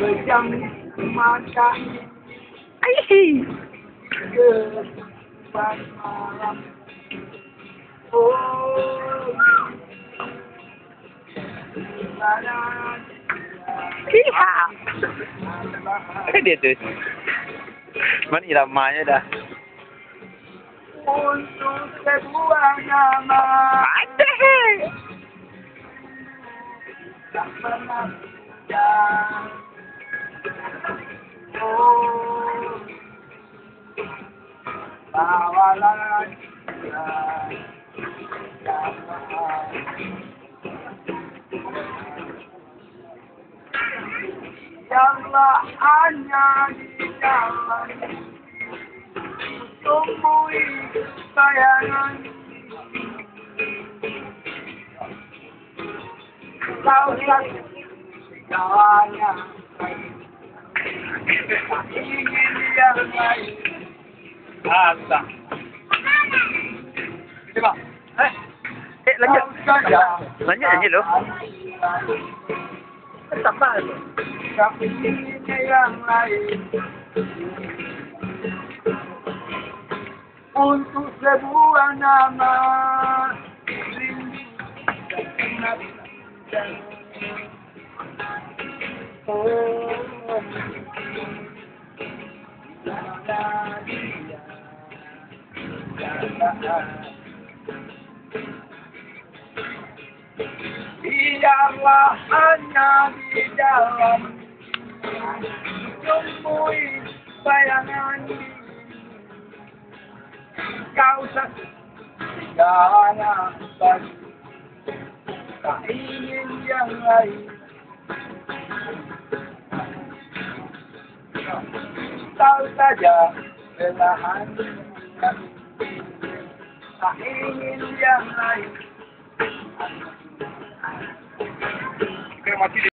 Pejam mata Aihi. ke malam. Oh, mana Hiha. Dia tuh. Man iramanya dah. untuk sebuah nama Ada. tak pernah dan oh, bawalah dia Biarlah hanya di dalam tumbuhi bayangan kau satu segalanya tak ingin yang lain. Asa. Coba, Lanjut. kau saja Lanjut aja lo. Sabar. tak ingin yang lain. Untuk sebuah nama rindu dan oh, biarlah hanya di dalam tumbuhi bayangan kau satu segalanya bagi tak ingin yang lain. Kau saja belahan tak ingin yang lain.